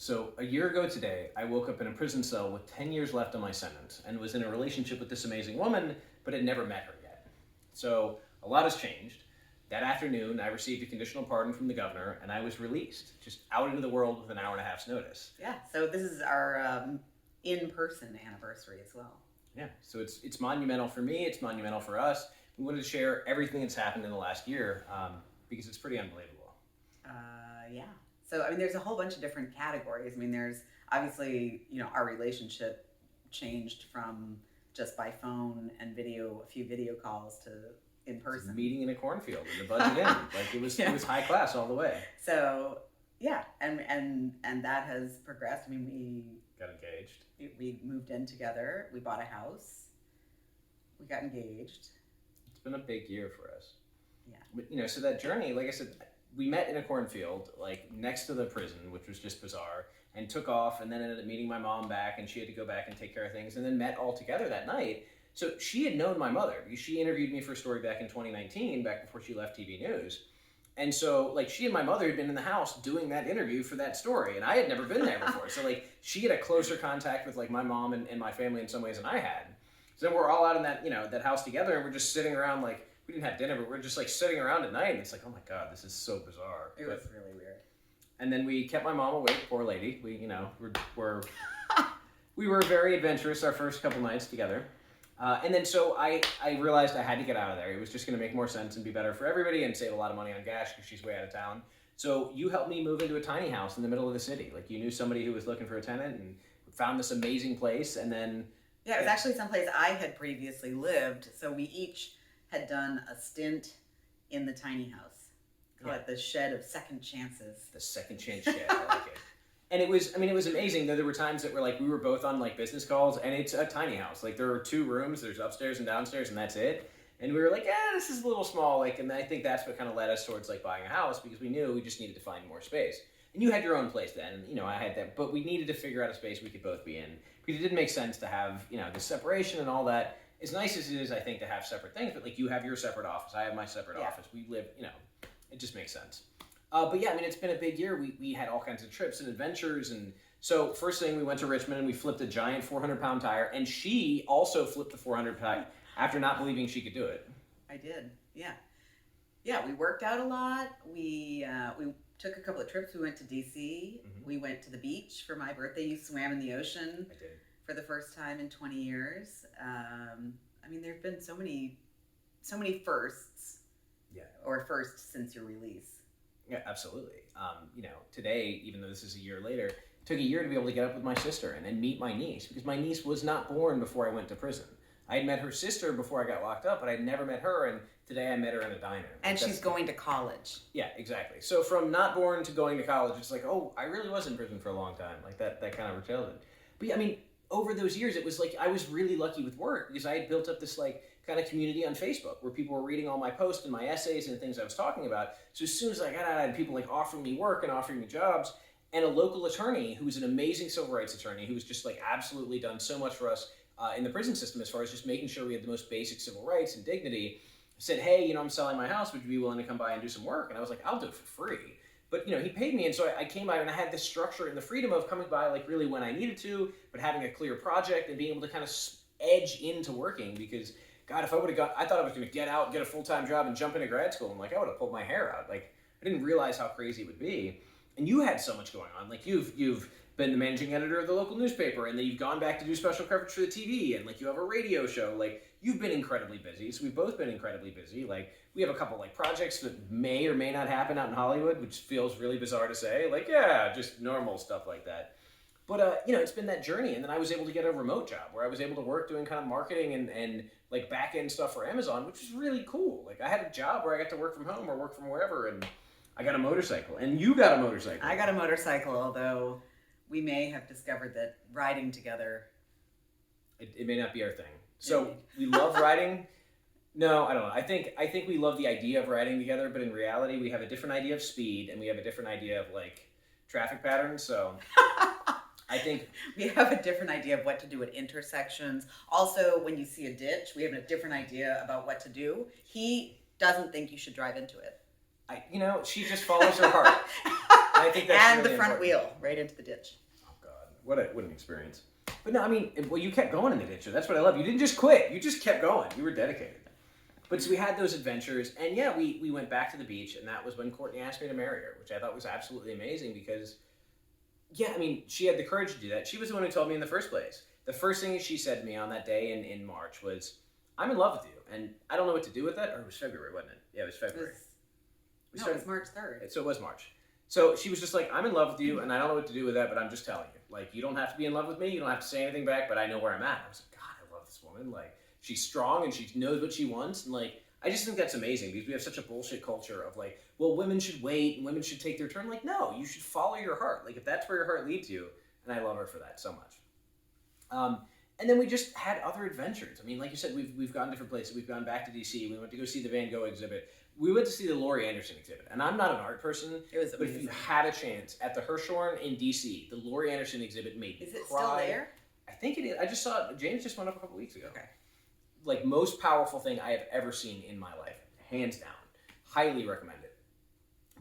So a year ago today, I woke up in a prison cell with 10 years left on my sentence and was in a relationship with this amazing woman, but had never met her yet. So a lot has changed. That afternoon, I received a conditional pardon from the governor and I was released, just out into the world with an hour and a half's notice. Yeah, so this is our in-person anniversary as well. Yeah, so it's monumental for me, it's monumental for us. We wanted to share everything that's happened in the last year because it's pretty unbelievable. Yeah. So, I mean, there's a whole bunch of different categories. I mean, there's obviously, our relationship changed from just by phone and video, a few video calls to in person. Meeting in a cornfield with the budget in. Like it was high class all the way. So, yeah, and that has progressed. I mean, we got engaged. We moved in together. We bought a house. We got engaged. It's been a big year for us. Yeah. But, so that journey, like I said, we met in a cornfield, like next to the prison, which was just bizarre, and took off, and then ended up meeting my mom back, and she had to go back and take care of things, and then met all together that night. So she had known my mother because she interviewed me for a story back in 2019, back before she left TV News. And so, like, she and my mother had been in the house doing that interview for that story, and I had never been there before. So, like, she had a closer contact with, like, my mom and my family in some ways than I had. So then we're all out in that, that house together, and we're just sitting around, like, we didn't have dinner, but we're just, like, sitting around at night, and it's like, oh my God, this is so bizarre. It was really weird. And then we kept my mom awake, poor lady. We, we were very adventurous our first couple nights together. And then so I realized I had to get out of there. It was just going to make more sense and be better for everybody and save a lot of money on gas because she's way out of town. So you helped me move into a tiny house in the middle of the city. Like you knew somebody who was looking for a tenant and found this amazing place. And then... Yeah, it was actually someplace I had previously lived. So we each had done a stint in the tiny house. Call it the shed of second chances. The second chance shed. I like it. And it was amazing. Though there were times that we were both on like business calls, and it's a tiny house. Like there are 2 rooms. There's upstairs and downstairs, and that's it. And we were like, this is a little small. Like, and I think that's what kind of led us towards like buying a house because we knew we just needed to find more space. And you had your own place then, and I had that. But we needed to figure out a space we could both be in because it didn't make sense to have the separation and all that. As nice as it is, I think, to have separate things, but like you have your separate office, I have my separate office. We live, it just makes sense. But yeah, I mean, it's been a big year. We had all kinds of trips and adventures. And so first thing, we went to Richmond and we flipped a giant 400-pound tire. And she also flipped the 400-pound after not believing she could do it. I did, yeah. Yeah, we worked out a lot. We took a couple of trips. We went to D.C. Mm-hmm. We went to the beach for my birthday. You swam in the ocean. I did. For the first time in 20 years. I mean, there have been so many firsts. Yeah. Or firsts since your release. Yeah, absolutely. Today, even though this is a year later, it took a year to be able to get up with my sister and then meet my niece because my niece was not born before I went to prison. I had met her sister before I got locked up, but I'd never met her, and today I met her in a diner. And she's going to college. Yeah, exactly. So from not born to going to college, it's like, oh, I really was in prison for a long time. Like that kind of retailed it. But yeah, I mean, over those years, it was like I was really lucky with work because I had built up this like kind of community on Facebook where people were reading all my posts and my essays and things I was talking about. So as soon as I got out, I had people like offering me work and offering me jobs. And a local attorney who was an amazing civil rights attorney who was just like absolutely done so much for us in the prison system as far as just making sure we had the most basic civil rights and dignity, said, hey, I'm selling my house. Would you be willing to come by and do some work? And I was like, I'll do it for free. But, he paid me, and so I came out, and I had this structure and the freedom of coming by, like, really when I needed to, but having a clear project and being able to kind of edge into working, because, God, if I would have I thought I was going to get out, get a full-time job, and jump into grad school, and, like, I would have pulled my hair out. Like, I didn't realize how crazy it would be. And you had so much going on. Like, you've been the managing editor of the local newspaper, and then you've gone back to do special coverage for the TV, and, like, you have a radio show. Like, you've been incredibly busy, so we've both been incredibly busy. Like, we have a couple like projects that may or may not happen out in Hollywood, which feels really bizarre to say. Like, yeah, just normal stuff like that. But, it's been that journey. And then I was able to get a remote job where I was able to work doing kind of marketing and like back-end stuff for Amazon, which was really cool. Like, I had a job where I got to work from home or work from wherever, and I got a motorcycle. And you got a motorcycle. I got a motorcycle, although we may have discovered that riding together... It may not be our thing. So we love riding... No, I don't know. I think we love the idea of riding together, but in reality, we have a different idea of speed, and we have a different idea of like traffic patterns. So I think we have a different idea of what to do at intersections. Also, when you see a ditch, we have a different idea about what to do. He doesn't think you should drive into it. She just follows her heart. I think that's and really the front important. wheel right into the ditch. Oh God, what an experience! But no, I mean, well, you kept going in the ditch. That's what I love. You didn't just quit. You just kept going. You were dedicated. But so we had those adventures, and yeah, we went back to the beach, and that was when Courtney asked me to marry her, which I thought was absolutely amazing because, yeah, I mean, she had the courage to do that. She was the one who told me in the first place. The first thing she said to me on that day in March was, "I'm in love with you," and I don't know what to do with that. Or it was February, wasn't it? Yeah, it was February. It was March 3rd. So it was March. So she was just like, "I'm in love with you, and I don't know what to do with that, but I'm just telling you. Like, you don't have to be in love with me. You don't have to say anything back, but I know where I'm at." I was like, God, I love this woman. Like, she's strong and she knows what she wants, and like, I just think that's amazing because we have such a bullshit culture of like, well, women should wait and women should take their turn. Like, no, you should follow your heart. Like, if that's where your heart leads you, and I love her for that so much. And then we just had other adventures. I mean, like you said, we've gone different places. We've gone back to DC. We went to go see the Van Gogh exhibit. We went to see the Laurie Anderson exhibit. And I'm not an art person, It was but if you amazing. had a chance at the Hirshhorn in DC, the Laurie Anderson exhibit made me Is it cry. still there? I think it is. I just saw it. James just went up a couple weeks ago. Okay. Like, most powerful thing I have ever seen in my life, hands down. Highly recommend it.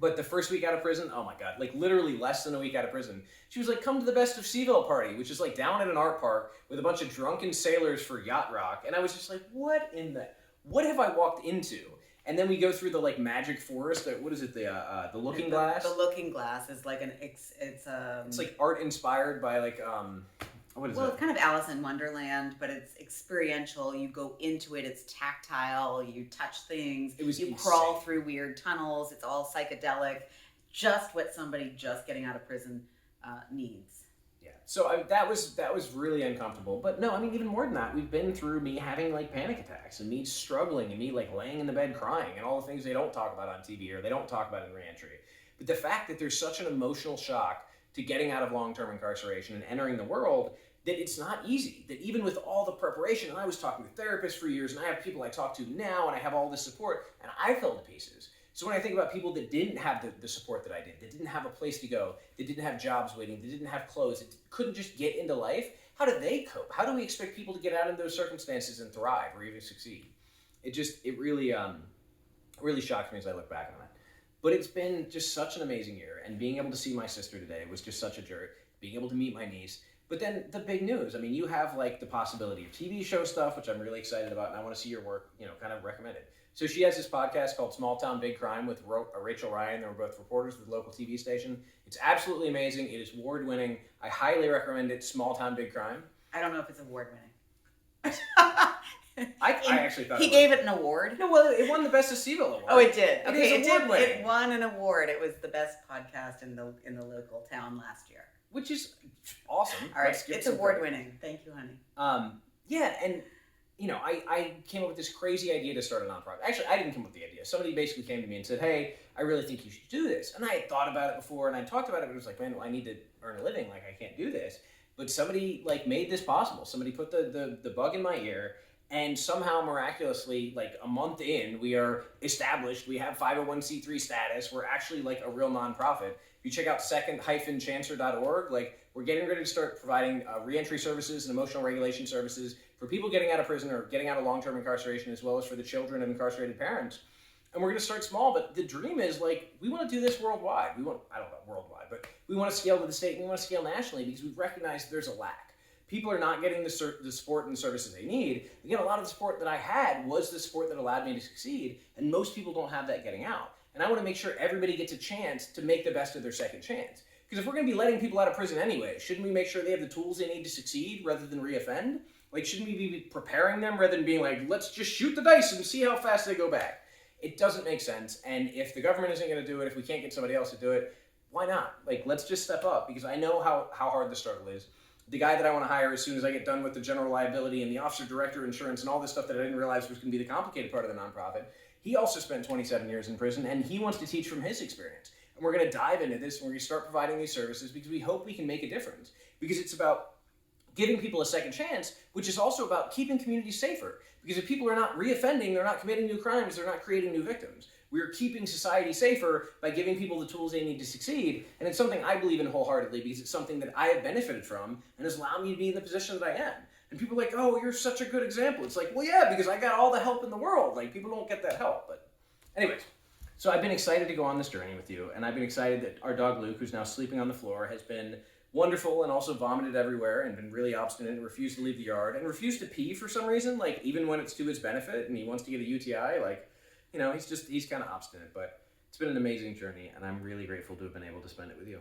But the first week out of prison, oh my God, like literally less than a week out of prison, she was like, "Come to the Best of Seaville party," which is like down at an art park with a bunch of drunken sailors for yacht rock. And I was just like, what have I walked into? And then we go through the like magic forest. What is it? The Looking Glass. The Looking Glass is like it's like art inspired by like what is well, it? it's kind of Alice in Wonderland, but it's experiential. You go into it. It's tactile. You touch things. It was you insane. crawl through weird tunnels. It's all psychedelic. Just what somebody just getting out of prison needs. Yeah. So that was really uncomfortable. But no, I mean, even more than that, we've been through me having like panic attacks and me struggling and me like laying in the bed crying and all the things they don't talk about on TV or they don't talk about in reentry. But the fact that there's such an emotional shock to getting out of long-term incarceration and entering the world, that it's not easy. That even with all the preparation, and I was talking to therapists for years, and I have people I talk to now, and I have all this support, and I fell to pieces. So when I think about people that didn't have the support that I did, that didn't have a place to go, that didn't have jobs waiting, that didn't have clothes, that couldn't just get into life, how do they cope? How do we expect people to get out of those circumstances and thrive or even succeed? It really shocked me as I look back on it. But it's been just such an amazing year, and being able to see my sister today was just such a joy. Being able to meet my niece. But then the big news, I mean, you have like the possibility of TV show stuff, which I'm really excited about, and I want to see your work, kind of recommend it. So she has this podcast called Small Town Big Crime with Rachel Ryan. They were both reporters with the local TV station. It's absolutely amazing. It is award-winning. I highly recommend it, Small Town Big Crime. I don't know if it's award-winning. I actually thought he gave it an award. No, well, it won the Best of Seaville award. Oh, it did. It Okay, is award-winning. It won an award. It was the best podcast in the local town last year. Which is awesome. All right, Let's give it's some credit. award-winning. Thank you, honey. Yeah, and I came up with this crazy idea to start a nonprofit. Actually, I didn't come up with the idea. Somebody basically came to me and said, "Hey, I really think you should do this." And I had thought about it before, and I talked about it, but it was like, man, well, I need to earn a living. Like, I can't do this. But somebody like made this possible. Somebody put the bug in my ear, and somehow miraculously, like a month in, we are established. We have 501c3 status. We're actually like a real nonprofit. If you check out second-chancer.org, like we're getting ready to start providing reentry services and emotional regulation services for people getting out of prison or getting out of long-term incarceration, as well as for the children of incarcerated parents. And we're going to start small, but the dream is like, we want to do this worldwide. I don't know worldwide, but we want to scale to the state and we want to scale nationally because we've recognized there's a lack. People are not getting the support and the services they need. Again, a lot of the support that I had was the support that allowed me to succeed, and most people don't have that getting out. And I want to make sure everybody gets a chance to make the best of their second chance. Because if we're going to be letting people out of prison anyway, shouldn't we make sure they have the tools they need to succeed rather than reoffend? Like, shouldn't we be preparing them rather than being like, let's just shoot the dice and see how fast they go back? It doesn't make sense. And if the government isn't going to do it, if we can't get somebody else to do it, why not? Like, let's just step up, because I know how hard the struggle is. The guy that I want to hire as soon as I get done with the general liability and the officer director insurance and all this stuff that I didn't realize was going to be the complicated part of the nonprofit, he also spent 27 years in prison, and he wants to teach from his experience. And we're going to dive into this, and we're going to start providing these services because we hope we can make a difference. Because it's about giving people a second chance, which is also about keeping communities safer. Because if people are not reoffending, they're not committing new crimes, they're not creating new victims. We're keeping society safer by giving people the tools they need to succeed. And it's something I believe in wholeheartedly because it's something that I have benefited from and has allowed me to be in the position that I am. And people are like, oh, you're such a good example. It's like, well, yeah, because I got all the help in the world. Like, people don't get that help. But anyways, So I've been excited to go on this journey with you, and I've been excited that our dog Luke, who's now sleeping on the floor, has been wonderful and also vomited everywhere and been really obstinate and refused to leave the yard and refused to pee for some reason, like even when it's to his benefit and he wants to get a UTI, like, he's kind of obstinate, but it's been an amazing journey, and I'm really grateful to have been able to spend it with you.